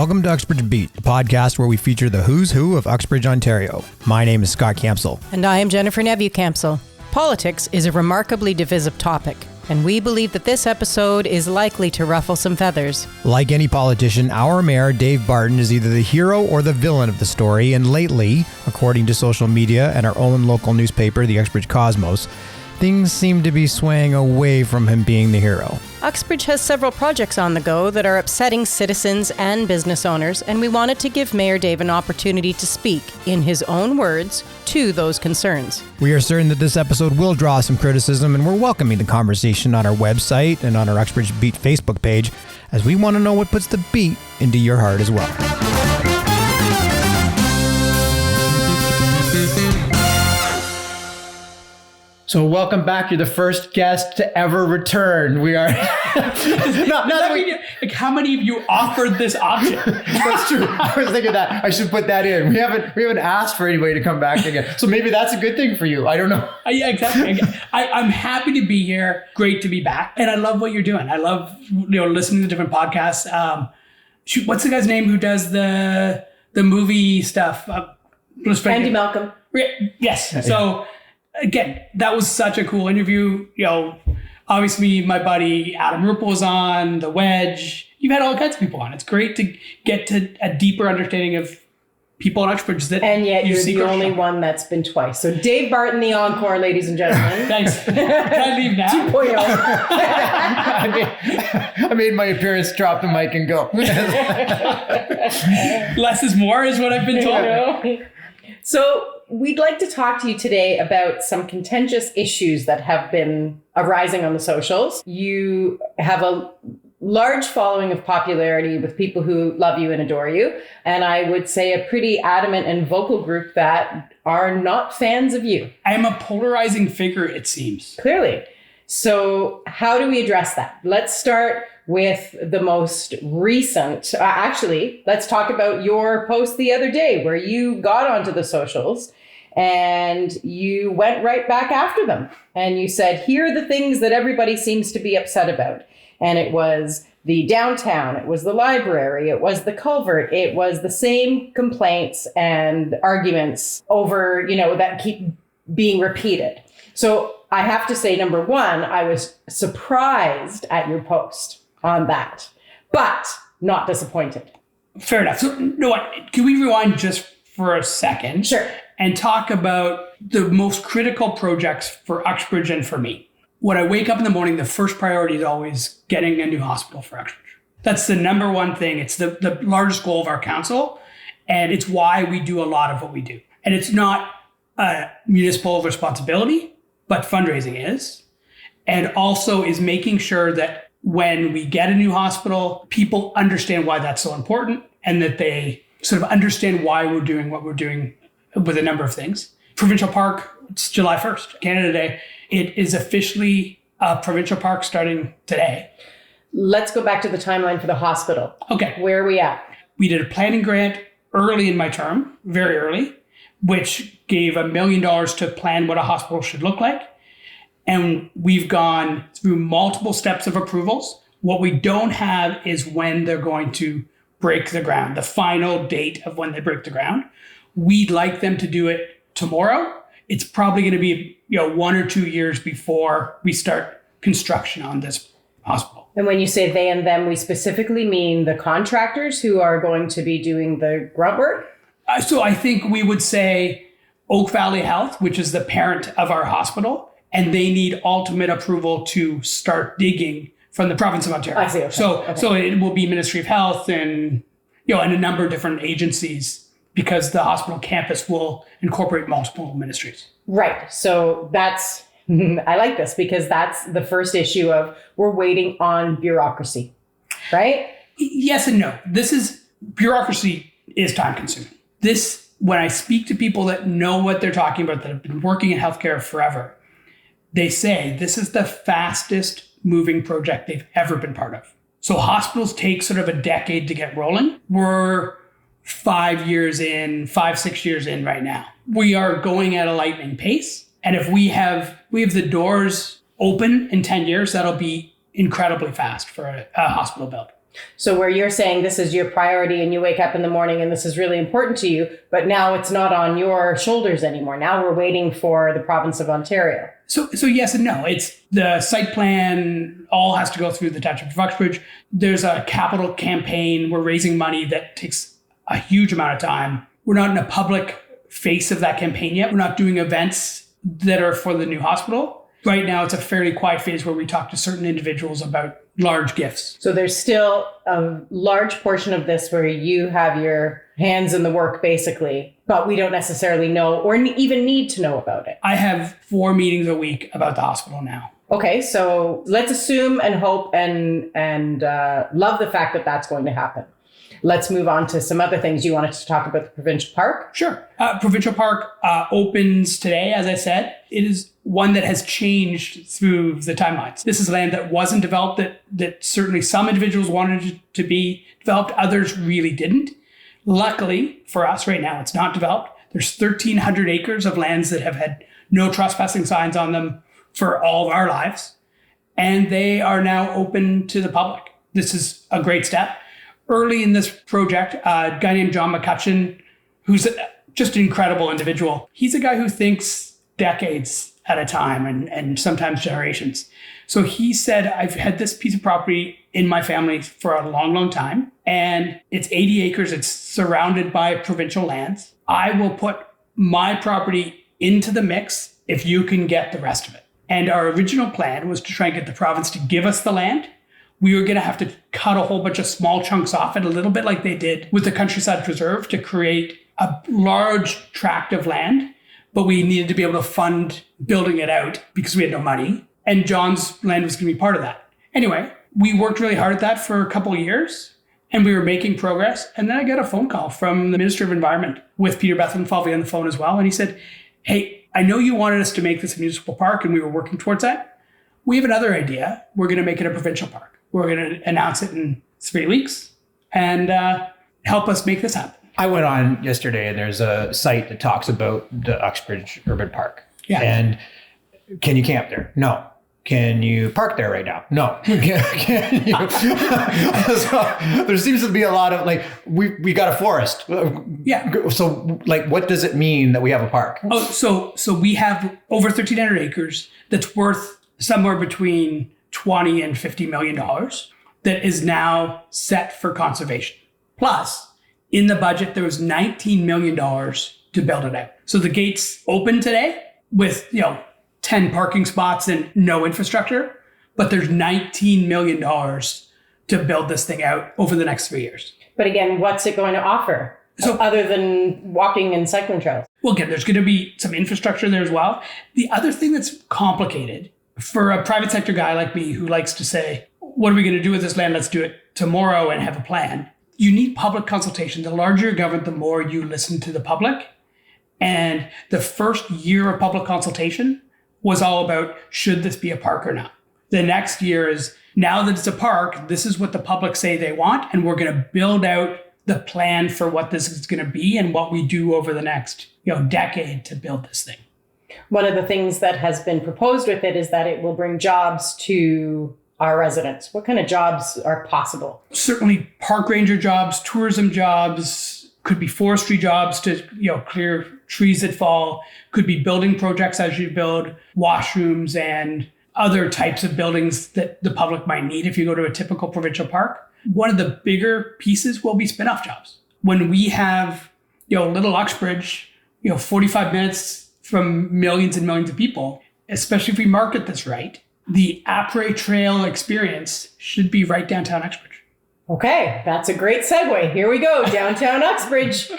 Welcome to Uxbridge Beat, the podcast where we feature the who's who of Uxbridge, Ontario. My name is Scott Campsell. And I am Jennifer Neville-Campsell. Politics is a remarkably divisive topic, and we believe that this episode is likely to ruffle some feathers. Like any politician, our mayor, Dave Barton, is either the hero or the villain of the story, and lately, according to social media and our own local newspaper, the Uxbridge Cosmos, things seem to be swaying away from him being the hero. Uxbridge has several projects on the go that are upsetting citizens and business owners, and we wanted to give Mayor Dave an opportunity to speak, in his own words, to those concerns. We are certain that this episode will draw some criticism, and we're welcoming the conversation on our website and on our Uxbridge Beat Facebook page, as we want to know what puts the beat into your heart as well. So welcome back. You're the first guest to ever return. We are like how many of you offered this option? That's true. I was thinking that I should put that in. We haven't asked for anybody to come back again. So maybe that's a good thing for you. I don't know. Yeah, exactly. I'm happy to be here. Great to be back. And I love what you're doing. I love listening to different podcasts. What's the guy's name who does the movie stuff? Andy Malcolm. Yes. So again, that was such a cool interview. Obviously my buddy Adam Ruppel was on, The Wedge. You've had all kinds of people on. It's great to get to a deeper understanding of people in Uxbridge that and yet you're the only one that's been twice. So Dave Barton, the encore, ladies and gentlemen. Thanks. Can I leave now? 2.0. I made my appearance, drop the mic, and go. Less is more is what I've been told. So we'd like to talk to you today about some contentious issues that have been arising on the socials. You have a large following of popularity with people who love you and adore you. And I would say a pretty adamant and vocal group that are not fans of you. I am a polarizing figure, it seems. Clearly. So how do we address that? Let's start with the most recent. Actually, let's talk about your post the other day where you got onto the socials and you went right back after them. And you said, here are the things that everybody seems to be upset about. And it was the downtown, it was the library, it was the culvert, it was the same complaints and arguments over, that keep being repeated. So I have to say, number one, I was surprised at your post on that, but not disappointed. Fair enough. So, can we rewind just for a second? Sure. And talk about the most critical projects for Uxbridge and for me. When I wake up in the morning, the first priority is always getting a new hospital for Uxbridge. That's the number one thing. It's the largest goal of our council, and it's why we do a lot of what we do. And it's not a municipal responsibility, but fundraising is. And also is making sure that when we get a new hospital, people understand why that's so important and that they sort of understand why we're doing what we're doing with a number of things. Provincial Park, it's July 1st, Canada Day. It is officially a provincial park starting today. Let's go back to the timeline for the hospital. Okay. Where are we at? We did a planning grant early in my term, very early, which gave $1 million to plan what a hospital should look like. And we've gone through multiple steps of approvals. What we don't have is when they're going to break the ground, the final date of when they break the ground. We'd like them to do it tomorrow. It's probably going to be 1 or 2 years before we start construction on this hospital. And when you say they and them, we specifically mean the contractors who are going to be doing the grunt work? So I think we would say Oak Valley Health, which is the parent of our hospital, and they need ultimate approval to start digging from the province of Ontario. I see. Okay. So it will be Ministry of Health and and a number of different agencies, because the hospital campus will incorporate multiple ministries. Right. So that's, I like this because that's the first issue of we're waiting on bureaucracy, right? Yes and no. Bureaucracy is time consuming. When I speak to people that know what they're talking about, that have been working in healthcare forever, they say this is the fastest moving project they've ever been part of. So hospitals take sort of a decade to get rolling. We're 5 years in, 5-6 years in right now. We are going at a lightning pace. And if we have the doors open in 10 years, that'll be incredibly fast for a hospital build. So where you're saying this is your priority and you wake up in the morning and this is really important to you, but now it's not on your shoulders anymore. Now we're waiting for the province of Ontario. So yes and no. It's the site plan all has to go through the Township of Uxbridge. There's a capital campaign. We're raising money that takes a huge amount of time. We're not in a public face of that campaign yet. We're not doing events that are for the new hospital. Right now, it's a fairly quiet phase where we talk to certain individuals about large gifts. So there's still a large portion of this where you have your hands in the work, basically, but we don't necessarily know or even need to know about it. I have 4 meetings a week about the hospital now. Okay, so let's assume and hope and love the fact that that's going to happen. Let's move on to some other things. You wanted to talk about the provincial park? Sure. Provincial park opens today, as I said. It is one that has changed through the timelines. This is land that wasn't developed, that certainly some individuals wanted to be developed, others really didn't. Luckily for us right now, it's not developed. There's 1,300 acres of lands that have had no trespassing signs on them for all of our lives, and they are now open to the public. This is a great step. Early in this project, a guy named John McCutcheon, who's just an incredible individual. He's a guy who thinks decades at a time and sometimes generations. So he said, I've had this piece of property in my family for a long, long time, and it's 80 acres. It's surrounded by provincial lands. I will put my property into the mix if you can get the rest of it. And our original plan was to try and get the province to give us the land. We were going to have to cut a whole bunch of small chunks off it, a little bit like they did with the Countryside Preserve, to create a large tract of land. But we needed to be able to fund building it out because we had no money. And John's land was going to be part of that. Anyway, we worked really hard at that for a couple of years, and we were making progress. And then I got a phone call from the Minister of Environment with Peter Bethlenfalvy on the phone as well. And he said, hey, I know you wanted us to make this a municipal park, and we were working towards that. We have another idea. We're going to make it a provincial park. We're going to announce it in 3 weeks and help us make this happen. I went on yesterday, and there's a site that talks about the Uxbridge Urban Park. Yeah. And can you camp there? No. Can you park there right now? No. Can you? So there seems to be a lot of we got a forest. Yeah. So what does it mean that we have a park? Oh, so we have over 1,300 acres that's worth somewhere between $20 and $50 million that is now set for conservation. Plus, in the budget, there was $19 million to build it out. So the gates open today with 10 parking spots and no infrastructure, but there's $19 million to build this thing out over the next 3 years. But again, what's it going to offer? So, other than walking and cycling trails? Well, again, there's going to be some infrastructure there as well. The other thing that's complicated for a private sector guy like me who likes to say, what are we going to do with this land? Let's do it tomorrow and have a plan. You need public consultation. The larger your government, the more you listen to the public. And the first year of public consultation was all about, should this be a park or not? The next year is, now that it's a park, this is what the public say they want, and we're going to build out the plan for what this is going to be and what we do over the next decade to build this thing. One of the things that has been proposed with it is that it will bring jobs to our residents. What kind of jobs are possible? Certainly park ranger jobs, tourism jobs, could be forestry jobs to clear trees that fall, could be building projects as you build washrooms and other types of buildings that the public might need if you go to a typical provincial park. One of the bigger pieces will be spin-off jobs. When we have little Uxbridge, 45 minutes from millions and millions of people, especially if we market this right, the après trail experience should be right downtown Uxbridge. Okay, that's a great segue. Here we go, downtown Uxbridge.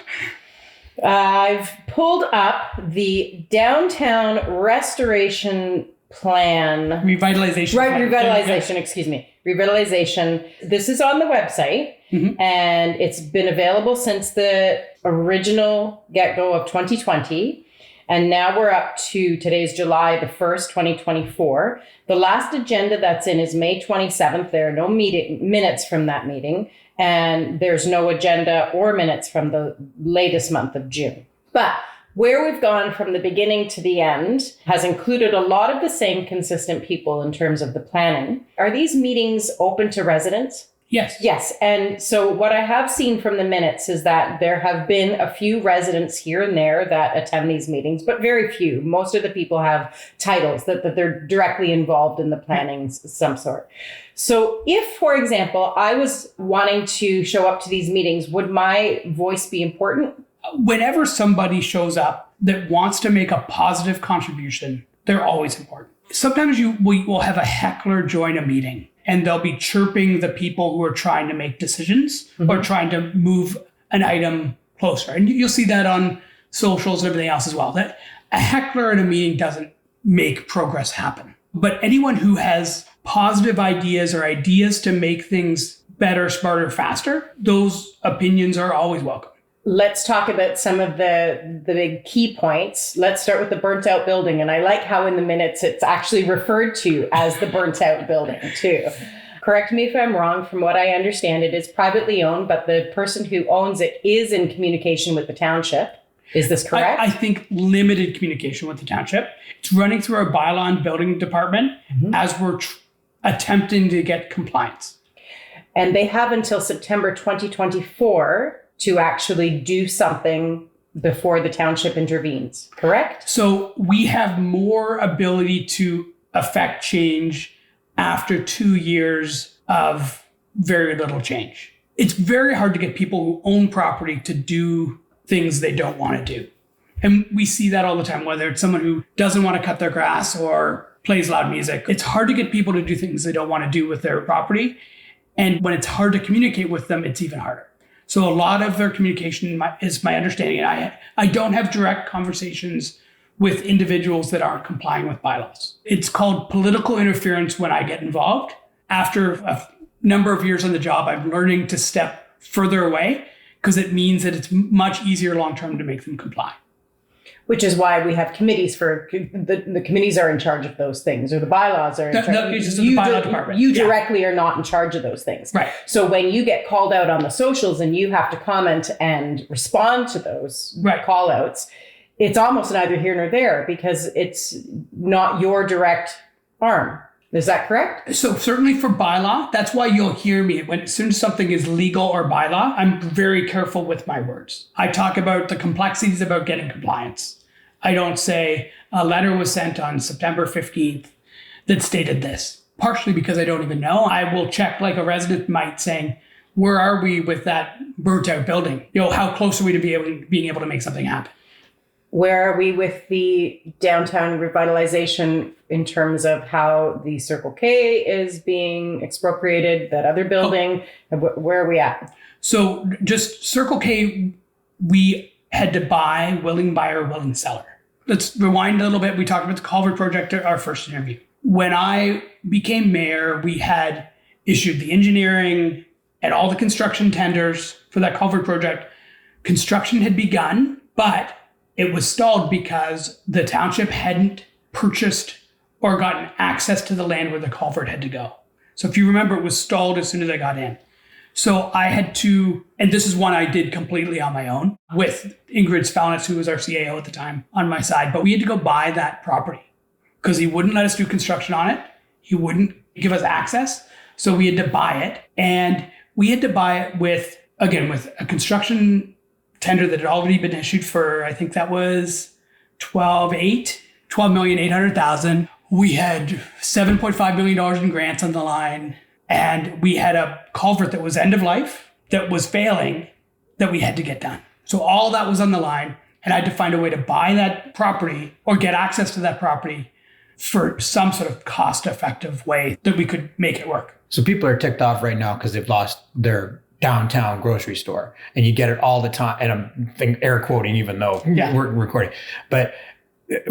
I've pulled up the downtown restoration plan. Revitalization. Right, plan. revitalization, excuse me. Revitalization. This is on the website, and it's been available since the original get-go of 2020. And now we're up to today's July the 1st, 2024. The last agenda that's in is May 27th. There are no minutes from that meeting. And there's no agenda or minutes from the latest month of June. But where we've gone from the beginning to the end has included a lot of the same consistent people in terms of the planning. Are these meetings open to residents? Yes. Yes. And so what I have seen from the minutes is that there have been a few residents here and there that attend these meetings, but very few. Most of the people have titles that they're directly involved in the planning some sort. So if, for example, I was wanting to show up to these meetings, would my voice be important? Whenever somebody shows up that wants to make a positive contribution, they're always important. Sometimes we will have a heckler join a meeting and they'll be chirping the people who are trying to make decisions or trying to move an item closer. And you'll see that on socials and everything else as well. That a heckler in a meeting doesn't make progress happen. But anyone who has positive ideas or ideas to make things better, smarter, faster, those opinions are always welcome. Let's talk about some of the big key points. Let's start with the burnt out building. And I like how in the minutes it's actually referred to as the burnt out building too. Correct me if I'm wrong. From what I understand, it is privately owned, but the person who owns it is in communication with the township. Is this correct? I think limited communication with the township. It's running through our bylaw and building department as we're attempting to get compliance. And they have until September 2024 to actually do something before the township intervenes, correct? So we have more ability to affect change after 2 years of very little change. It's very hard to get people who own property to do things they don't want to do. And we see that all the time, whether it's someone who doesn't want to cut their grass or plays loud music. It's hard to get people to do things they don't want to do with their property. And when it's hard to communicate with them, it's even harder. So a lot of their communication is my understanding. And I don't have direct conversations with individuals that aren't complying with bylaws. It's called political interference when I get involved. After a number of years on the job, I'm learning to step further away because it means that it's much easier long-term to make them comply. Which is why we have committees for the committees are in charge of those things, or the bylaws are in charge. It's just the bylaw department. You directly are not in charge of those things. Right. So when you get called out on the socials and you have to comment and respond to those call outs, it's almost neither here nor there because it's not your direct arm. Is that correct? So certainly for bylaw, that's why you'll hear me as soon as something is legal or bylaw, I'm very careful with my words. I talk about the complexities about getting compliance. I don't say a letter was sent on September 15th that stated this, partially because I don't even know. I will check like a resident might saying, where are we with that burnt out building? How close are we to being able to make something happen? Where are we with the downtown revitalization in terms of how the Circle K is being expropriated, that other building? Where are we at? So just Circle K, we had to buy, willing buyer, willing seller. Let's rewind a little bit. We talked about the culvert project at our first interview. When I became mayor, we had issued the engineering and all the construction tenders for that culvert project. Construction had begun, but it was stalled because the township hadn't purchased or gotten access to the land where the culvert had to go. So if you remember, it was stalled as soon as I got in. So I had to, and this is one I did completely on my own with Ingrid Spalnitz, who was our CAO at the time, on my side. But we had to go buy that property because he wouldn't let us do construction on it. He wouldn't give us access. So we had to buy it. And we had to buy it with a construction tender that had already been issued for, I think that was 12,800,000. We had $7.5 million in grants on the line. And we had a culvert that was end of life, that was failing, that we had to get done. So all that was on the line. And I had to find a way to buy that property or get access to that property for some sort of cost-effective way that we could make it work. So people are ticked off right now because they've lost their downtown grocery store, and you get it all the time. And I'm air quoting, even though we're recording, but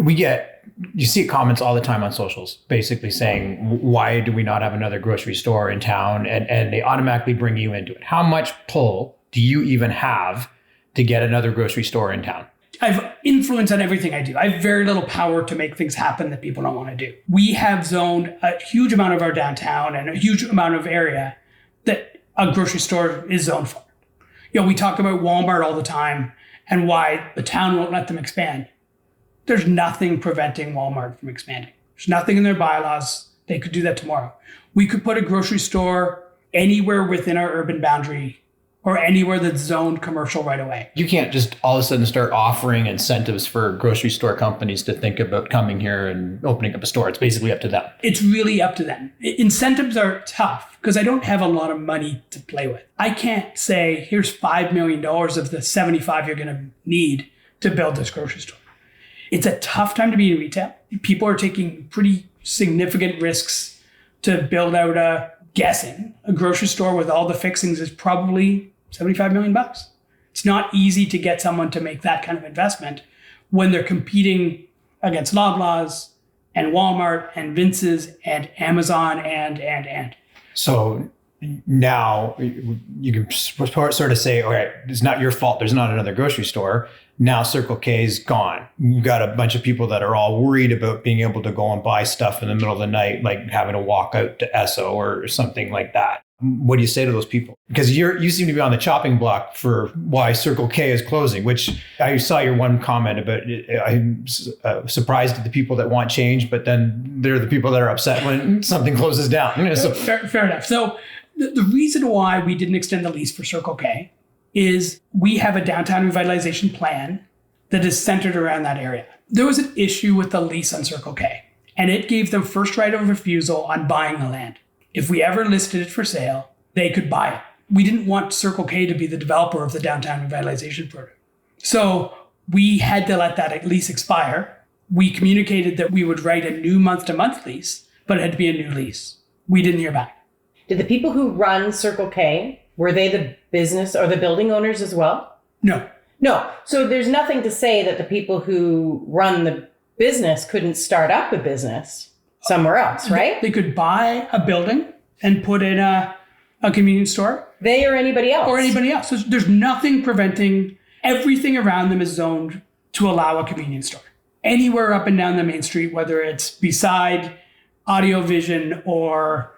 you see comments all the time on socials, basically saying, why do we not have another grocery store in town? And they automatically bring you into it. How much pull do you even have to get another grocery store in town? I have influence on everything I do. I have very little power to make things happen that people don't want to do. We have zoned a huge amount of our downtown and a huge amount of area that a grocery store is zoned for. We talk about Walmart all the time and why the town won't let them expand. There's nothing preventing Walmart from expanding. There's nothing in their bylaws. They could do that tomorrow. We could put a grocery store anywhere within our urban boundary or anywhere that's zoned commercial right away. You can't just all of a sudden start offering incentives for grocery store companies to think about coming here and opening up a store. It's basically up to them. It's really up to them. Incentives are tough because I don't have a lot of money to play with. I can't say, here's $5 million of the 75 you're going to need to build this grocery store. It's a tough time to be in retail. People are taking pretty significant risks to build out a grocery store with all the fixings is probably $75 million. It's not easy to get someone to make that kind of investment when they're competing against Loblaws and Walmart and Vince's and Amazon and. So now you can sort of say, all right, it's not your fault. There's not another grocery store. Now Circle K is gone. You've got a bunch of people that are all worried about being able to go and buy stuff in the middle of the night, like having to walk out to Esso or something like that. What do you say to those people? Because you seem to be on the chopping block for why Circle K is closing, which I saw your one comment about. I'm surprised at the people that want change, but then they're the people that are upset when something closes down. So, fair enough. So the reason why we didn't extend the lease for Circle K is we have a downtown revitalization plan that is centered around that area. There was an issue with the lease on Circle K, and it gave them first right of refusal on buying the land. If we ever listed it for sale, they could buy it. We didn't want Circle K to be the developer of the downtown revitalization program. So we had to let that lease expire. We communicated that we would write a new month-to-month lease, but it had to be a new lease. We didn't hear back. Did the people who run Circle K, were they the business or the building owners as well? No. So there's nothing to say that the people who run the business couldn't start up a business somewhere else, right? They could buy a building and put in a convenience store. They or anybody else. Or anybody else. So there's nothing preventing, everything around them is zoned to allow a convenience store. Anywhere up and down the main street, whether it's beside Audio Vision or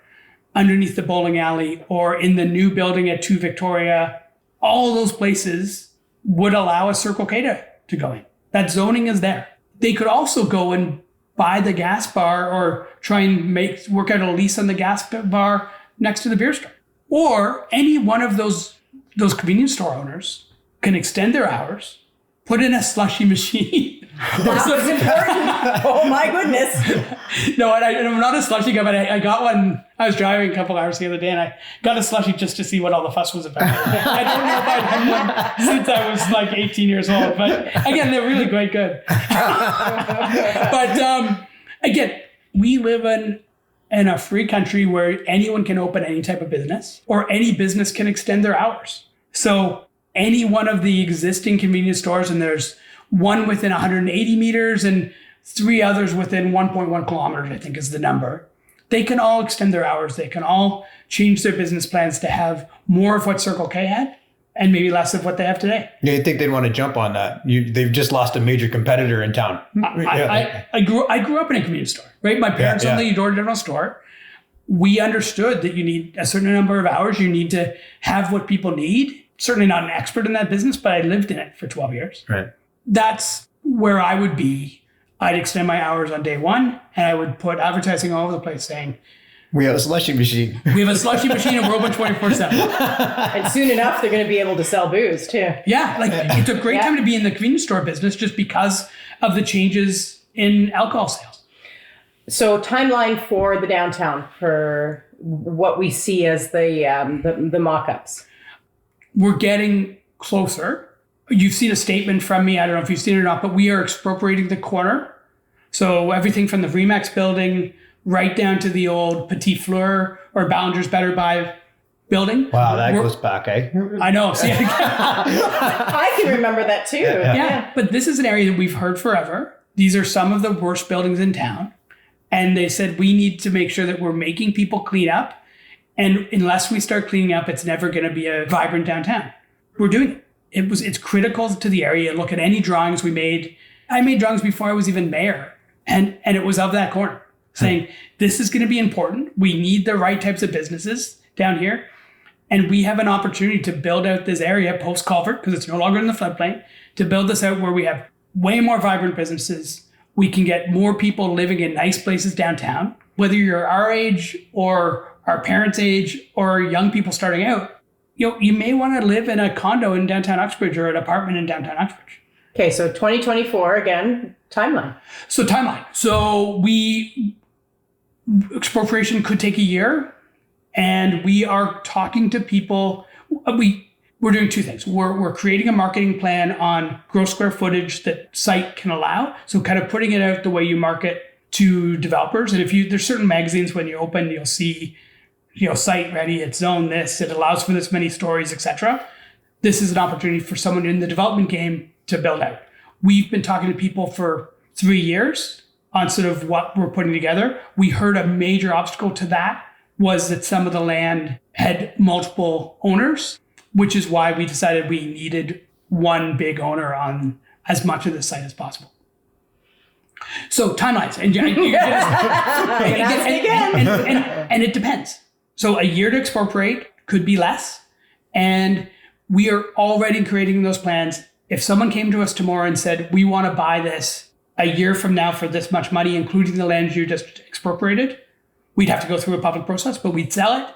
underneath the bowling alley or in the new building at 2 Victoria, all those places would allow a Circle K to go in. That zoning is there. They could also go and buy the gas bar or try and work out a lease on the gas bar next to the beer store. Or any one of those convenience store owners can extend their hours, put in a slushy machine. That was important. Oh my goodness. No, I'm not a slushy guy, but I got one. I was driving a couple hours the other day and I got a slushy just to see what all the fuss was about. I don't know if I'd had one since I was like 18 years old, but again, they're really quite good. But again, we live in a free country where anyone can open any type of business or any business can extend their hours. So any one of the existing convenience stores, and there's one within 180 meters and 3 others within 1.1 kilometers, I think is the number. They can all extend their hours. They can all change their business plans to have more of what Circle K had and maybe less of what they have today. Yeah, you think they'd want to jump on that? They've just lost a major competitor in town. I grew up in a convenience store, right? My parents owned the door-to-door store. We understood that you need a certain number of hours. You need to have what people need. Certainly not an expert in that business, but I lived in it for 12 years. Right. That's where I would be. I'd extend my hours on day one, and I would put advertising all over the place saying, we have a slushy machine. We have a slushy machine and we're open 24/7. And soon enough, they're going to be able to sell booze too. Yeah, it's a great time to be in the convenience store business just because of the changes in alcohol sales. So timeline for the downtown, for what we see as the mock-ups. We're getting closer. You've seen a statement from me. I don't know if you've seen it or not, but we are expropriating the corner. So everything from the Remax building right down to the old Petit Fleur or Ballinger's Better Buy building. Wow, that goes back, eh? I know. See, I can remember that too. Yeah, but this is an area that we've heard forever. These are some of the worst buildings in town. And they said, we need to make sure that we're making people clean up. And unless we start cleaning up, it's never going to be a vibrant downtown. We're doing it. It's critical to the area. Look at any drawings we made. I made drawings before I was even mayor. And it was of that corner saying, this is going to be important. We need the right types of businesses down here. And we have an opportunity to build out this area post-culvert, because it's no longer in the floodplain, to build this out where we have way more vibrant businesses. We can get more people living in nice places downtown. Whether you're our age or our parents' age or young people starting out, you may want to live in a condo in downtown Uxbridge or an apartment in downtown Uxbridge. Okay, so 2024 again, timeline. So expropriation could take a year, and we are talking to people. We're doing two things. We're creating a marketing plan on gross square footage that site can allow. So kind of putting it out the way you market to developers. And there's certain magazines when you open, you'll see, site ready, it's zone this, it allows for this many stories, etc. This is an opportunity for someone in the development game to build out. We've been talking to people for 3 years on sort of what we're putting together. We heard a major obstacle to that was that some of the land had multiple owners, which is why we decided we needed one big owner on as much of the site as possible. So timelines, and it depends. So a year to expropriate could be less, and we are already creating those plans. If someone came to us tomorrow and said, we want to buy this a year from now for this much money, including the land you just expropriated, we'd have to go through a public process, but we'd sell it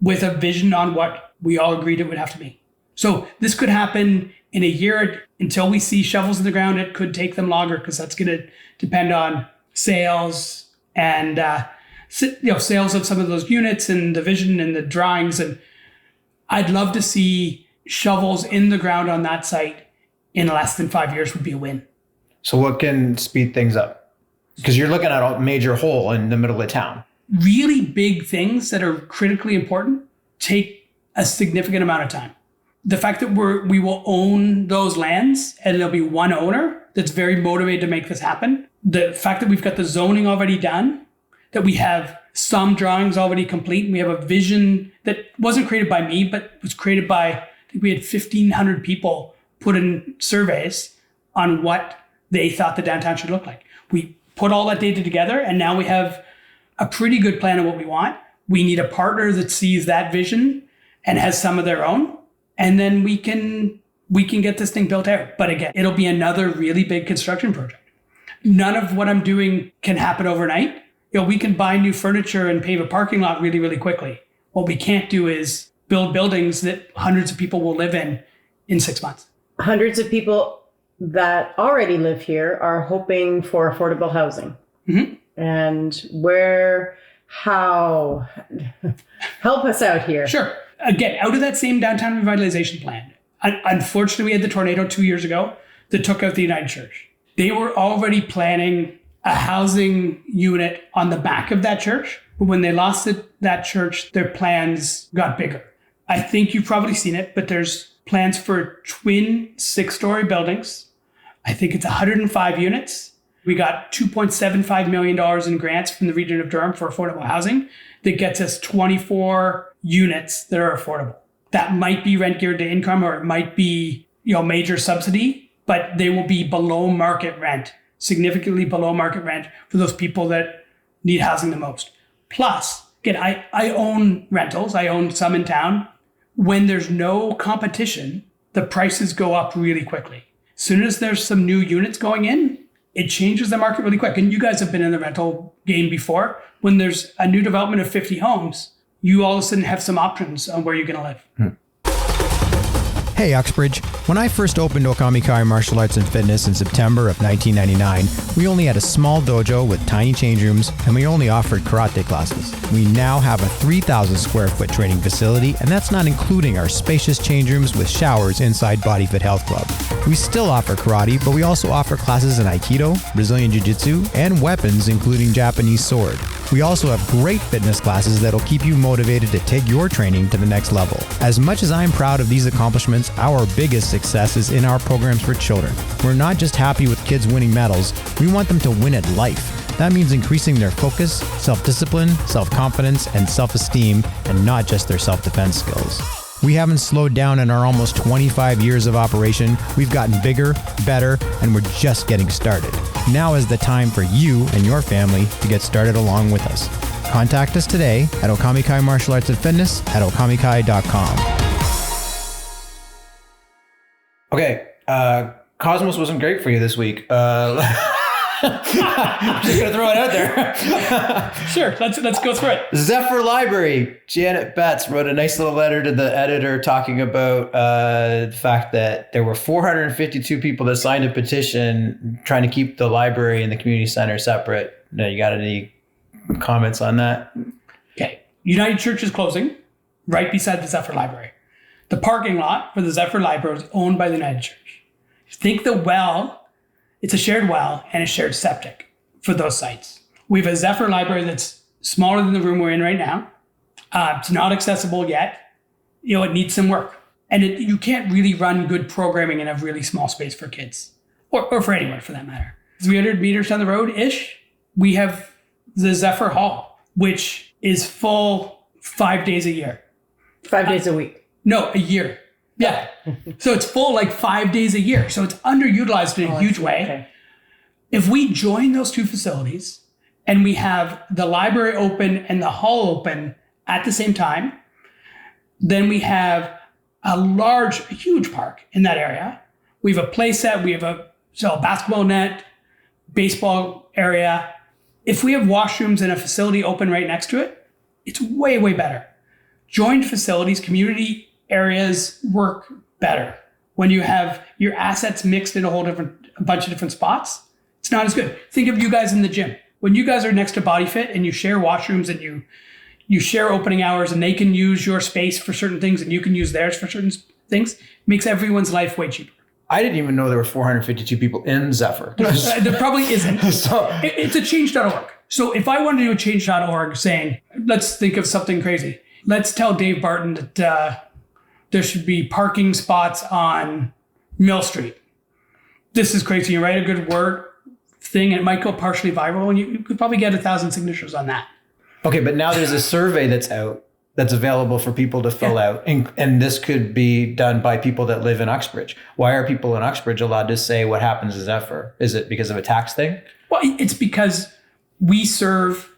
with a vision on what we all agreed it would have to be. So this could happen in a year. Until we see shovels in the ground, it could take them longer because that's going to depend on sales and sales of some of those units and the vision and the drawings. And I'd love to see shovels in the ground on that site in less than 5 years would be a win. So what can speed things up? Because you're looking at a major hole in the middle of town. Really big things that are critically important take a significant amount of time. The fact that we will own those lands and there'll be one owner that's very motivated to make this happen. The fact that we've got the zoning already done, that we have some drawings already complete, and we have a vision that wasn't created by me, but was created by, I think we had 1,500 people put in surveys on what they thought the downtown should look like. We put all that data together, and now we have a pretty good plan of what we want. We need a partner that sees that vision and has some of their own. And then we can get this thing built out. But again, it'll be another really big construction project. None of what I'm doing can happen overnight. We can buy new furniture and pave a parking lot really, really quickly. What we can't do is build buildings that hundreds of people will live in 6 months. Hundreds of people that already live here are hoping for affordable housing. Mm-hmm. And how? Help us out here. Sure. Again, out of that same downtown revitalization plan, unfortunately, we had the tornado 2 years ago that took out the United Church. They were already planning a housing unit on the back of that church. But when they lost that church, their plans got bigger. I think you've probably seen it, but there's plans for twin 6-story buildings. I think it's 105 units. We got $2.75 million in grants from the region of Durham for affordable housing that gets us 24 units that are affordable. That might be rent geared to income, or it might be, major subsidy, but they will be below market rent, significantly below market rent for those people that need housing the most. Plus, again, I own rentals. I own some in town. When there's no competition, the prices go up really quickly. As soon as there's some new units going in, it changes the market really quick. And you guys have been in the rental game before. When there's a new development of 50 homes, you all of a sudden have some options on where you're going to live. Hey Uxbridge, when I first opened Okamikai Martial Arts and Fitness in September of 1999, we only had a small dojo with tiny change rooms, and we only offered karate classes. We now have a 3,000 square foot training facility, and that's not including our spacious change rooms with showers inside Body Fit Health Club. We still offer karate, but we also offer classes in Aikido, Brazilian Jiu-Jitsu, and weapons including Japanese sword. We also have great fitness classes that'll keep you motivated to take your training to the next level. As much as I'm proud of these accomplishments, our biggest success is in our programs for children. We're not just happy with kids winning medals, we want them to win at life. That means increasing their focus, self-discipline, self-confidence, and self-esteem, and not just their self-defense skills. We haven't slowed down in our almost 25 years of operation. We've gotten bigger, better, and we're just getting started. Now is the time for you and your family to get started along with us. Contact us today at Okamikai Martial Arts and Fitness at okamikai.com. Okay, Cosmos wasn't great for you this week. I'm just going to throw it out there. Sure, let's go through it. Zephyr Library. Janet Betts wrote a nice little letter to the editor talking about the fact that there were 452 people that signed a petition trying to keep the library and the community center separate. Now, you got any comments on that? Okay. United Church is closing right beside the Zephyr Library. The parking lot for the Zephyr Library is owned by the United Church. Think the well, it's a shared well and a shared septic for those sites. We have a Zephyr Library that's smaller than the room we're in right now. It's not accessible yet. It needs some work. And you can't really run good programming in a really small space for kids or for anyone for that matter. 300 meters down the road-ish, we have the Zephyr Hall, which is full 5 days a year. 5 days a week. No, a year. Yeah. So it's full like 5 days a year. So it's underutilized in a huge way. Okay. If we join those two facilities and we have the library open and the hall open at the same time, then we have a huge park in that area. We have a play set. We have a basketball net, baseball area. If we have washrooms and a facility open right next to it, it's way, way better. Joined facilities, community areas work better. When you have your assets mixed in a bunch of different spots, it's not as good. Think of you guys in the gym. When you guys are next to Body Fit and you share washrooms and you share opening hours and they can use your space for certain things and you can use theirs for certain things, it makes everyone's life way cheaper. I didn't even know there were 452 people in Zephyr. There probably isn't. It's a change.org. So if I wanted to do a change.org saying, let's think of something crazy. Let's tell Dave Barton that there should be parking spots on Mill Street. This is crazy. You write a good word thing, and it might go partially viral, and you could probably get 1,000 signatures on that. Okay, but now there's a survey that's out that's available for people to fill out, and this could be done by people that live in Uxbridge. Why are people in Uxbridge allowed to say what happens to Zephyr? Is it because of a tax thing? Well, it's because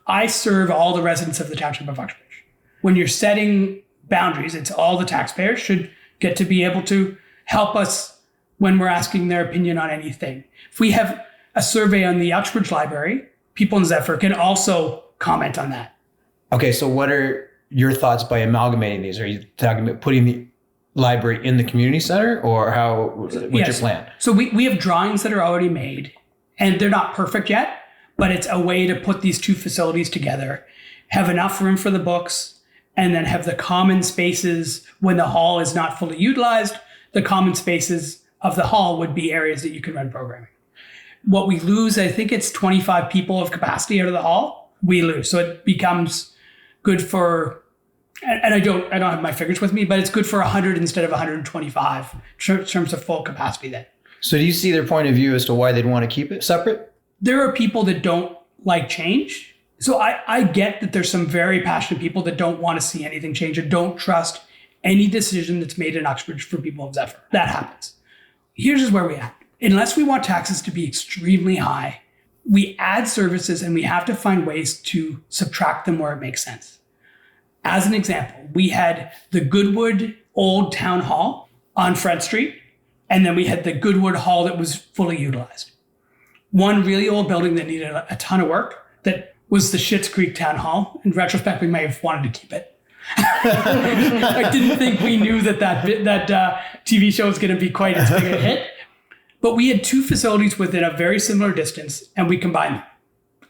I serve all the residents of the township of Uxbridge. When you're setting boundaries, it's all the taxpayers should get to be able to help us when we're asking their opinion on anything. If we have a survey on the Uxbridge Library, people in Zephyr can also comment on that. Okay, so what are your thoughts by amalgamating these? Are you talking about putting the library in the community center, or what's your plan? So we have drawings that are already made, and they're not perfect yet, but it's a way to put these two facilities together, have enough room for the books, and then have the common spaces when the hall is not fully utilized. The common spaces of the hall would be areas that you can run programming. What we lose, I think it's 25 people of capacity out of the hall, we lose. So it becomes good for, and I don't have my figures with me, but it's good for 100 instead of 125 in terms of full capacity then. So do you see their point of view as to why they'd want to keep it separate? There are people that don't like change. So I get that there's some very passionate people that don't want to see anything change or don't trust any decision that's made in Uxbridge for people of Zephyr. That happens. Here's just where we at. Unless we want taxes to be extremely high, we add services and we have to find ways to subtract them where it makes sense. As an example, we had the Goodwood Old Town Hall on Front Street, and then we had the Goodwood Hall that was fully utilized. One really old building that needed a ton of work that was the Schitt's Creek Town Hall. In retrospect, we may have wanted to keep it. I didn't think we knew that TV show was going to be quite as big a hit. But we had two facilities within a very similar distance, and we combined them.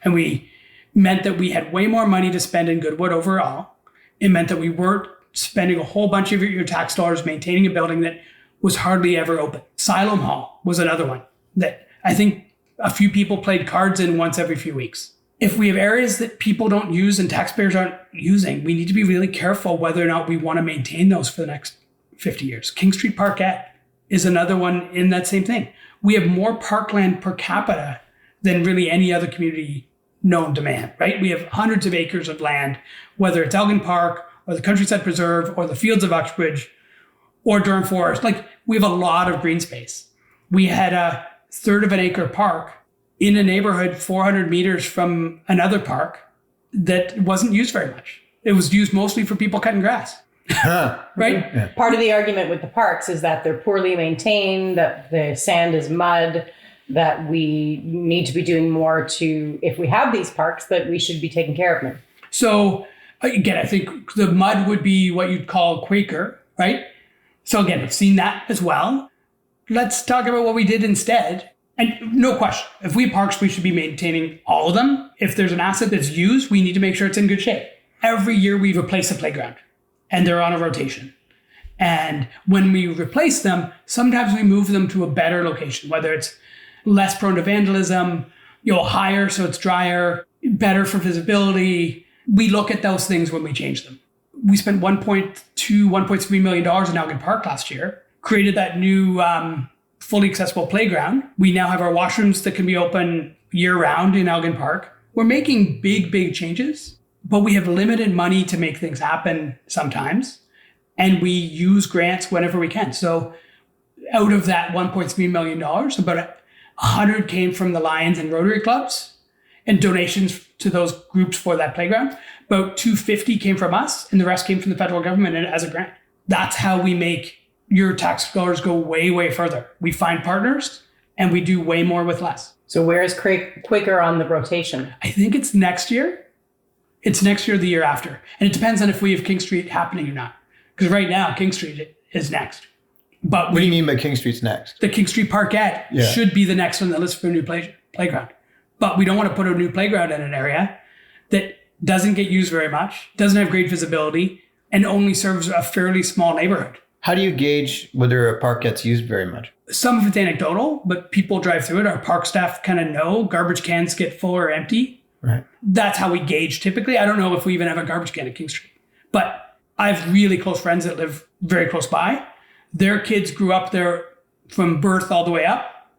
And we meant that we had way more money to spend in Goodwood overall. It meant that we weren't spending a whole bunch of your tax dollars maintaining a building that was hardly ever open. Siloam Hall was another one that I think a few people played cards in once every few weeks. If we have areas that people don't use and taxpayers aren't using, we need to be really careful whether or not we want to maintain those for the next 50 years. King Street Parkette is another one in that same thing. We have more parkland per capita than really any other community known demand, right? We have hundreds of acres of land, whether it's Elgin Park or the Countryside Preserve or the Fields of Uxbridge or Durham Forest. Like, we have a lot of green space. We had a third of an acre park in a neighborhood 400 meters from another park that wasn't used very much. It was used mostly for people cutting grass. Right? Yeah. Part of the argument with the parks is that they're poorly maintained, that the sand is mud. that we need to be doing more to, if we have these parks, that we should be taking care of them? So again, I think the mud would be what you'd call Quaker, right? So again, I've seen that as well. Let's talk about what we did instead. And no question, if we have parks, we should be maintaining all of them. If there's an asset that's used, we need to make sure it's in good shape. Every year we replace a playground and they're on a rotation. And when we replace them, sometimes we move them to a better location, whether it's less prone to vandalism, higher so it's drier, better for visibility. We look at those things when we change them. We spent $1.3 million in Elgin Park last year, created that new fully accessible playground. We now have our washrooms that can be open year round in Elgin Park. We're making big changes, but we have limited money to make things happen sometimes. And we use grants whenever we can. So out of that $1.3 million, about 100 came from the Lions and Rotary clubs and donations to those groups for that playground. About 250 came from us and the rest came from the federal government as a grant. That's how we make your tax dollars go way further. We find partners and we do way more with less. So where is Quaker on the rotation? I think it's next year. It's next year or the year after. And it depends on if we have King Street happening or not. Because right now, King Street is next. But what do you mean by King Street's next? The King Street Parkette should be the next on the list for a new playground. But we don't want to put a new playground in an area that doesn't get used very much, doesn't have great visibility, and only serves a fairly small neighborhood. How do you gauge whether a park gets used very much? Some of it's anecdotal, but people drive through it. Our park staff kind of know garbage cans get full or empty. Right. That's how we gauge typically. I don't know if we even have a garbage can at King Street. But I have really close friends that live very close by. Their kids grew up there from birth all the way up.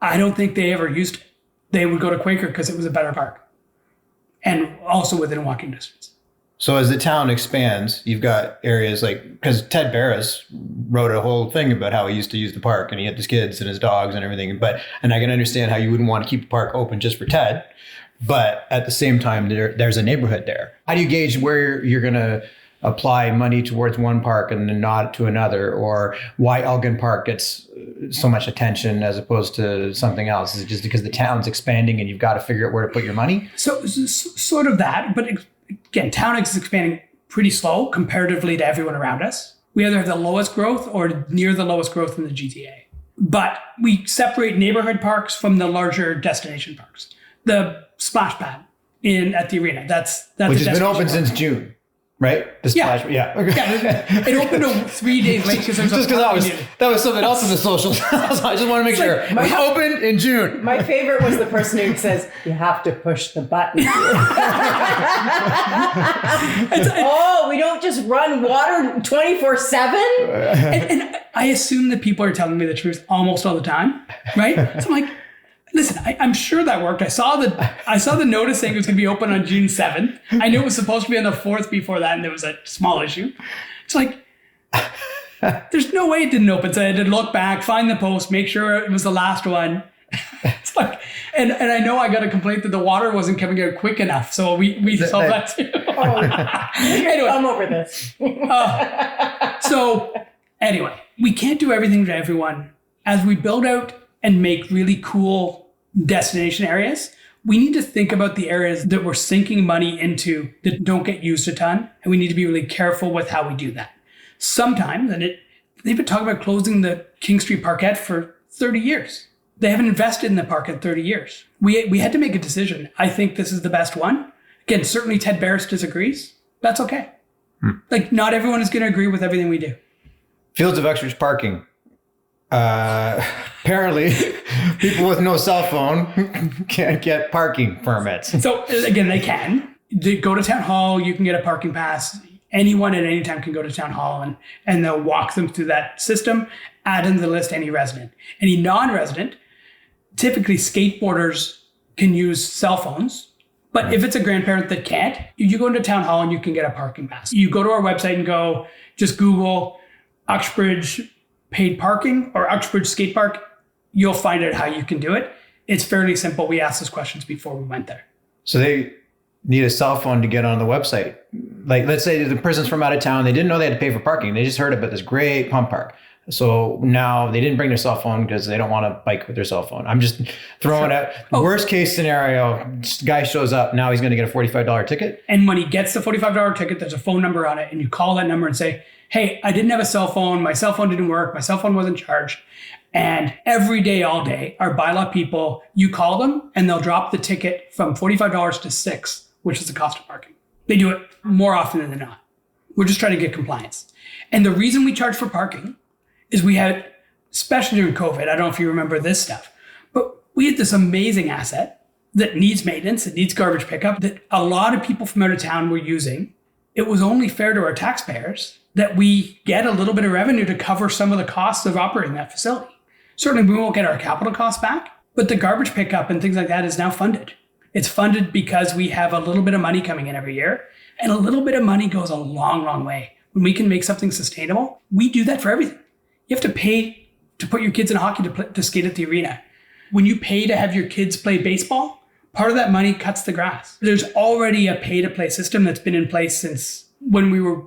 I don't think they ever used it. They would go to Quaker because it was a better park and also within walking distance. So as the town expands, you've got areas like, because Ted Barris wrote a whole thing about how he used to use the park and he had his kids and his dogs and everything. And I can understand how you wouldn't want to keep the park open just for Ted. But at the same time, there's a neighborhood there. How do you gauge where you're going to apply money towards one park and then not to another, or why Elgin Park gets so much attention as opposed to something else? Is it just because the town's expanding and you've got to figure out where to put your money? So sort of that, but again, town is expanding pretty slow comparatively to everyone around us. We either have the lowest growth or near the lowest growth in the GTA. But we separate neighborhood parks from the larger destination parks. The splash pad at the arena, that's which has been open since June. Right? The splash. Yeah. Okay. Yeah. It opened 3 days late because there's that was something else in the socials. So I just want to make sure. It was opened in June. My favorite was the person who says, you have to push the button. Oh, we don't just run water 24/7? And I assume that people are telling me the truth almost all the time. Right? So I'm like, listen, I'm sure that worked. I saw the notice saying it was going to be open on June 7th. I knew it was supposed to be on the 4th before that, and there was a small issue. It's like, there's no way it didn't open. So I had to look back, find the post, make sure it was the last one. It's like, and I know I got a complaint that the water wasn't coming out quick enough. So we solved that too. Anyway, I'm over this. So anyway, we can't do everything to everyone. As we build out and make really cool destination areas, we need to think about the areas that we're sinking money into that don't get used a ton. And we need to be really careful with how we do that. Sometimes, they've been talking about closing the King Street Parkette for 30 years. They haven't invested in the park in 30 years. We had to make a decision. I think this is the best one. Again, certainly Ted Barris disagrees. That's okay. Like, not everyone is going to agree with everything we do. Fields of Uxbridge parking. Apparently people with no cell phone can't get parking permits. So again, they can. They go to town hall, you can get a parking pass. Anyone at any time can go to town hall and they'll walk them through that system, add into the list any resident. Any non-resident, typically skateboarders can use cell phones. But if it's a grandparent that can't, you go into town hall and you can get a parking pass. You go to our website and just Google Uxbridge paid parking or Uxbridge skate park. You'll find out how you can do it. It's fairly simple. We asked those questions before we went there. So they need a cell phone to get on the website. Like, let's say the person's from out of town. They didn't know they had to pay for parking. They just heard about this great pump park. So now they didn't bring their cell phone because they don't want to bike with their cell phone. I'm just throwing out worst case scenario. Guy shows up. Now he's going to get a $45 ticket. And when he gets the $45 ticket, there's a phone number on it. And you call that number and say, hey, I didn't have a cell phone. My cell phone didn't work. My cell phone wasn't charged. And every day, all day, our bylaw people, you call them and they'll drop the ticket from $45 to $6, which is the cost of parking. They do it more often than not. We're just trying to get compliance. And the reason we charge for parking is we had, especially during COVID, I don't know if you remember this stuff, but we had this amazing asset that needs maintenance, it needs garbage pickup, that a lot of people from out of town were using. It was only fair to our taxpayers that we get a little bit of revenue to cover some of the costs of operating that facility. Certainly we won't get our capital costs back, but the garbage pickup and things like that is now funded. It's funded because we have a little bit of money coming in every year, and a little bit of money goes a long, long way. When we can make something sustainable, we do that for everything. You have to pay to put your kids in hockey to skate at the arena. When you pay to have your kids play baseball, part of that money cuts the grass. There's already a pay-to-play system that's been in place since when we were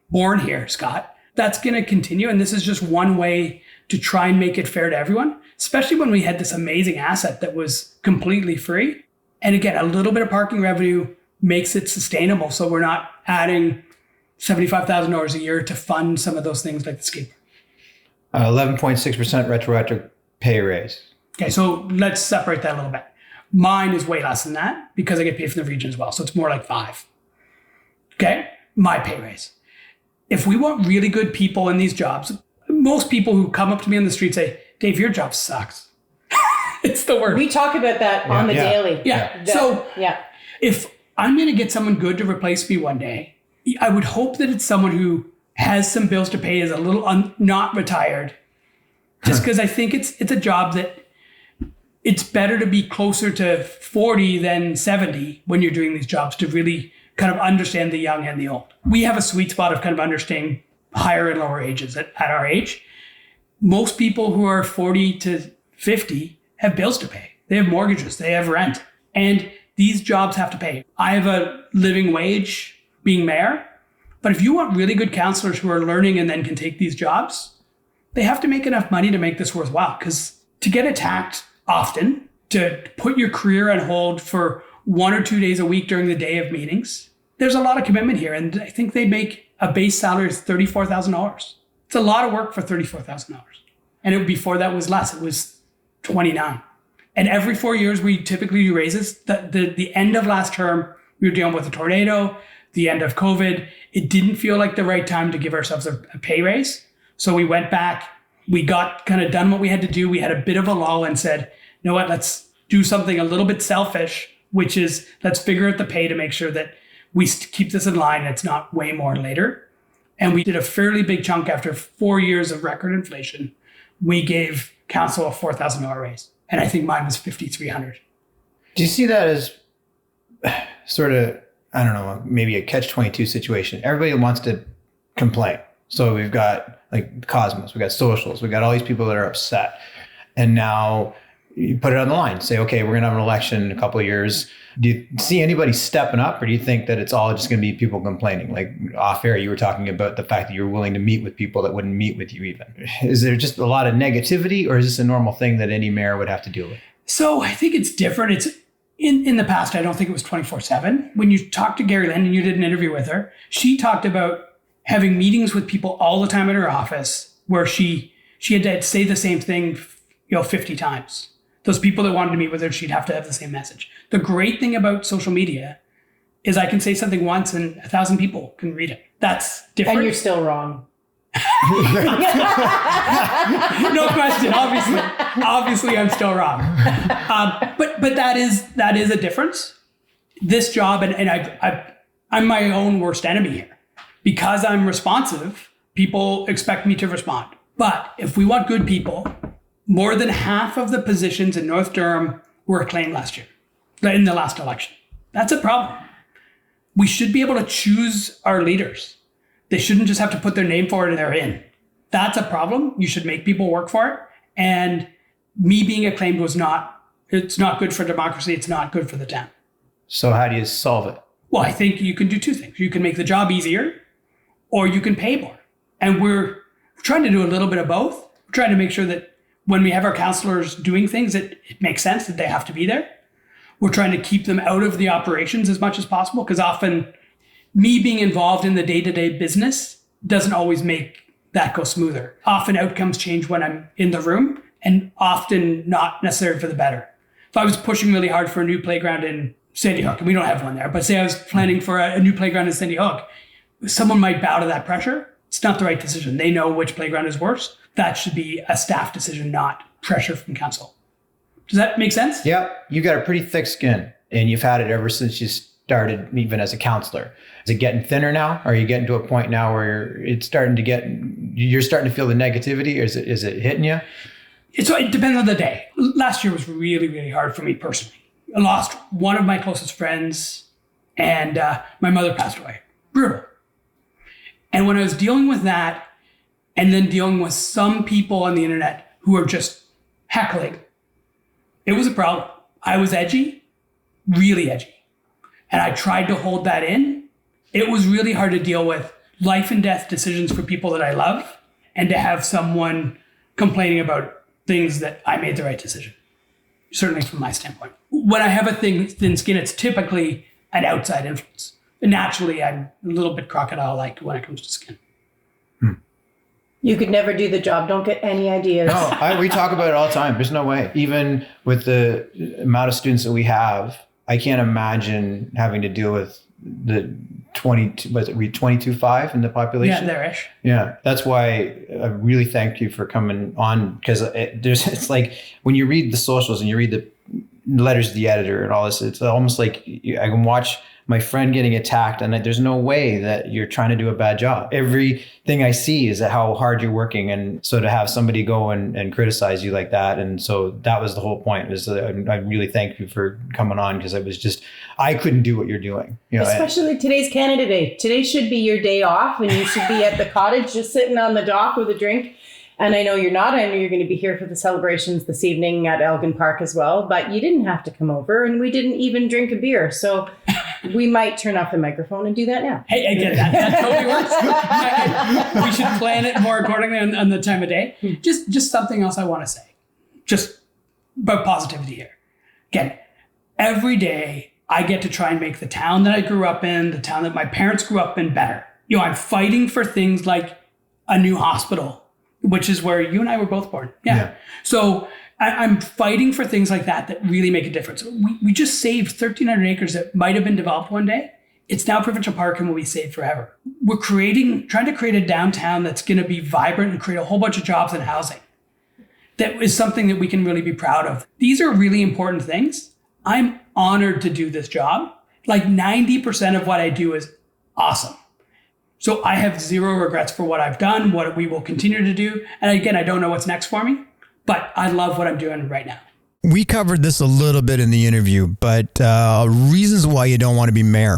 born here, Scott. That's going to continue, and this is just one way to try and make it fair to everyone, especially when we had this amazing asset that was completely free. And again, a little bit of parking revenue makes it sustainable, so we're not adding $75,000 a year to fund some of those things like the skateboard. 11.6% retroactive pay raise. Okay, so let's separate that a little bit. Mine is way less than that because I get paid from the region as well. So it's more like 5. Okay, my pay raise. If we want really good people in these jobs, most people who come up to me on the street say, Dave, your job sucks. It's the worst. We talk about that on the daily. Yeah. So if I'm going to get someone good to replace me one day, I would hope that it's someone who has some bills to pay, is a little not retired, just because I think it's a job that it's better to be closer to 40 than 70 when you're doing these jobs to really kind of understand the young and the old. We have a sweet spot of kind of understanding higher and lower ages at our age. Most people who are 40 to 50 have bills to pay. They have mortgages, they have rent, and these jobs have to pay. I have a living wage being mayor, but if you want really good counselors who are learning and then can take these jobs, they have to make enough money to make this worthwhile. Because to get attacked often, to put your career on hold for 1 or 2 days a week during the day of meetings, there's a lot of commitment here. And I think they make a base salary of $34,000. It's a lot of work for $34,000. And before that was less. It was 29. And every 4 years, we typically do raises. The end of last term, we were dealing with a tornado, the end of COVID. It didn't feel like the right time to give ourselves a pay raise. So we went back, we got kind of done what we had to do. We had a bit of a lull and said, you know what, let's do something a little bit selfish, which is let's figure out the pay to make sure that we keep this in line. It's not way more later. And we did a fairly big chunk after 4 years of record inflation. We gave council a $4,000 raise. And I think mine was $5,300. Do you see that as sort of, I don't know, maybe a catch-22 situation? Everybody wants to complain. So we've got like Cosmos, we've got socials, we've got all these people that are upset. And now you put it on the line, say, okay, we're going to have an election in a couple of years. Do you see anybody stepping up, or do you think that it's all just going to be people complaining? Like off air, you were talking about the fact that you were willing to meet with people that wouldn't meet with you even. Is there just a lot of negativity, or is this a normal thing that any mayor would have to deal with? So I think it's different. It's in the past, I don't think it was 24/7. When you talked to Gary Lynn and you did an interview with her, she talked about having meetings with people all the time in her office where she had to say the same thing, 50 times. Those people that wanted to meet with her, she'd have to have the same message. The great thing about social media is I can say something once and 1,000 people can read it. That's different. And you're still wrong. No question. Obviously, I'm still wrong. But that is a difference. This job, and I'm my own worst enemy here. Because I'm responsive, people expect me to respond. But if we want good people, more than half of the positions in North Durham were acclaimed last year, in the last election. That's a problem. We should be able to choose our leaders. They shouldn't just have to put their name forward and they're in. That's a problem. You should make people work for it. And me being acclaimed it's not good for democracy. It's not good for the town. So how do you solve it? Well, I think you can do two things. You can make the job easier, or you can pay more. And we're We're trying to do a little bit of both. We're trying to make sure that when we have our counselors doing things, that it makes sense that they have to be there. We're trying to keep them out of the operations as much as possible, because often me being involved in the day-to-day business doesn't always make that go smoother. Often outcomes change when I'm in the room, and often not necessarily for the better. If I was pushing really hard for a new playground in Sandy Hook, and we don't have one there, but say I was planning for a new playground in Sandy Hook, someone might bow to that pressure. It's not the right decision. They know which playground is worse. That should be a staff decision, not pressure from council. Does that make sense? Yeah, you got a pretty thick skin, and you've had it ever since you started, even as a counselor. Is it getting thinner now? Are you getting to a point now where you're starting to feel the negativity, or is it hitting you? It depends on the day. Last year was really, really hard for me personally. I lost one of my closest friends, and my mother passed away. Brutal. And when I was dealing with that, and then dealing with some people on the internet who are just heckling, it was a problem. I was edgy, really edgy. And I tried to hold that in. It was really hard to deal with life and death decisions for people that I love, and to have someone complaining about things that I made the right decision, certainly from my standpoint. When I have a thin skin, it's typically an outside influence. And naturally, I'm a little bit crocodile-like when it comes to skin. You could never do the job. Don't get any ideas. No, we talk about it all the time. There's no way. Even with the amount of students that we have, I can't imagine having to deal with the 22.5 in the population. Yeah, there-ish. Yeah, that's why I really thank you for coming on, because it's like when you read the socials and you read the letters to the editor and all this, it's almost like I can watch my friend getting attacked, and there's no way that you're trying to do a bad job. Everything I see is how hard you're working, and so to have somebody go and criticize you like that, and so that was the whole point. I really thank you for coming on, because I couldn't do what you're doing. Especially today's Canada Day. Today should be your day off, and you should be at the cottage just sitting on the dock with a drink. And I know you're not. I know you're going to be here for the celebrations this evening at Elgin Park as well. But you didn't have to come over, and we didn't even drink a beer. So we might turn off the microphone and do that now. Hey, I get that. That totally works. We should plan it more accordingly on the time of day. Just something else I want to say. Just about positivity here. Again, every day I get to try and make the town that I grew up in, the town that my parents grew up in, better. I'm fighting for things like a new hospital, which is where you and I were both born. Yeah. So I'm fighting for things like that really make a difference. We just saved 1,300 acres that might have been developed one day. It's now provincial park and will be saved forever. We're trying to create a downtown that's going to be vibrant and create a whole bunch of jobs and housing. That is something that we can really be proud of. These are really important things. I'm honored to do this job. Like 90% of what I do is awesome. So I have zero regrets for what I've done, what we will continue to do. And again, I don't know what's next for me, but I love what I'm doing right now. We covered this a little bit in the interview, but reasons why you don't want to be mayor.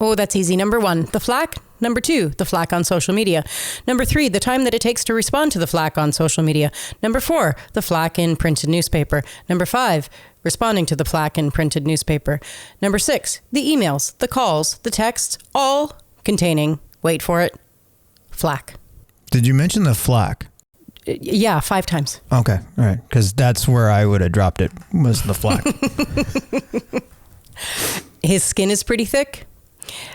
Oh, that's easy. Number 1, the flack. Number 2, the flack on social media. Number 3, the time that it takes to respond to the flack on social media. Number 4, the flack in printed newspaper. Number 5, responding to the flack in printed newspaper. Number 6, the emails, the calls, the texts, all containing, wait for it, flack. Did you mention the flack? Yeah, 5 times. Okay, all right, because that's where I would have dropped it, was the flack. His skin is pretty thick.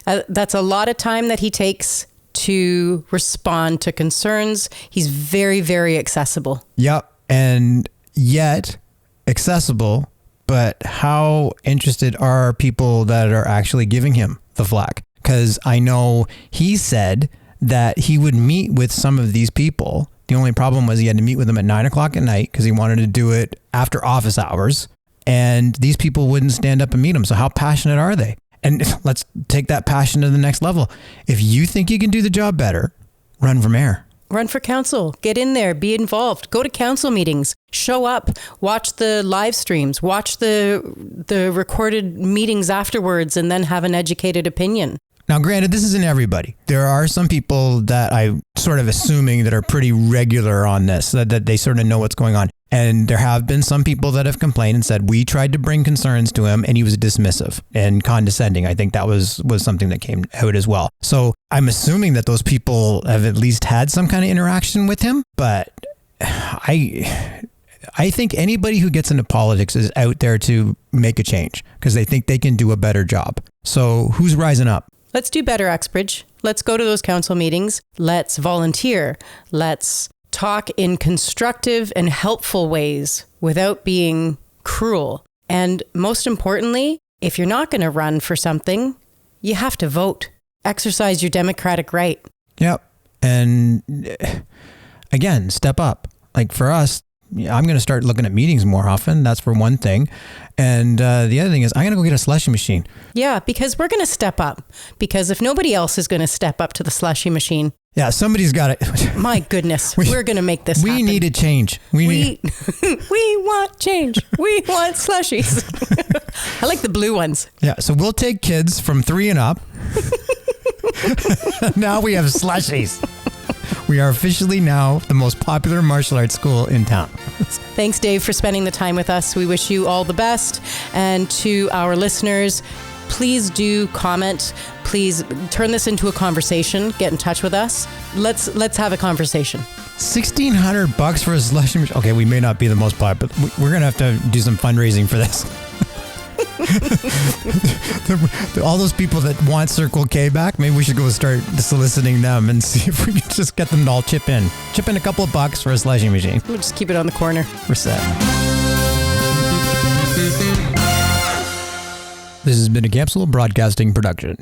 That's a lot of time that he takes to respond to concerns. He's very, very accessible. Yep, and yet accessible, but how interested are people that are actually giving him the flack? Because I know he said that he would meet with some of these people. The only problem was he had to meet with them at 9:00 at night because he wanted to do it after office hours. And these people wouldn't stand up and meet him. So how passionate are they? And let's take that passion to the next level. If you think you can do the job better, run for mayor. Run for council. Get in there. Be involved. Go to council meetings. Show up. Watch the live streams. Watch the recorded meetings afterwards, and then have an educated opinion. Now, granted, this isn't everybody. There are some people that I'm sort of assuming that are pretty regular on this, that they sort of know what's going on. And there have been some people that have complained and said, we tried to bring concerns to him and he was dismissive and condescending. I think that was something that came out as well. So I'm assuming that those people have at least had some kind of interaction with him. But I think anybody who gets into politics is out there to make a change because they think they can do a better job. So who's rising up? Let's do better, Uxbridge. Let's go to those council meetings. Let's volunteer. Let's talk in constructive and helpful ways without being cruel. And most importantly, if you're not going to run for something, you have to vote. Exercise your democratic right. Yep. And again, step up. Like for us, I'm going to start looking at meetings more often. That's for one thing. And the other thing is I'm going to go get a slushy machine. Yeah, because we're going to step up. Because if nobody else is going to step up to the slushy machine. Yeah, somebody's got it. My goodness, we're going to make this happen. We need a change. We want change. We want slushies. I like the blue ones. Yeah, so we'll take kids from 3 and up. Now we have slushies. We are officially now the most popular martial arts school in town. Thanks, Dave, for spending the time with us. We wish you all the best. And to our listeners, please do comment. Please turn this into a conversation. Get in touch with us. Let's have a conversation. $1,600 for a slushy machine. Okay, we may not be the most popular, but we're going to have to do some fundraising for this. All those people that want Circle K back, maybe we should go start soliciting them and see if we can just get them to all chip in a couple of bucks for a slushy machine. We'll just keep it on the corner. We're set. This has been a Capsule Broadcasting production.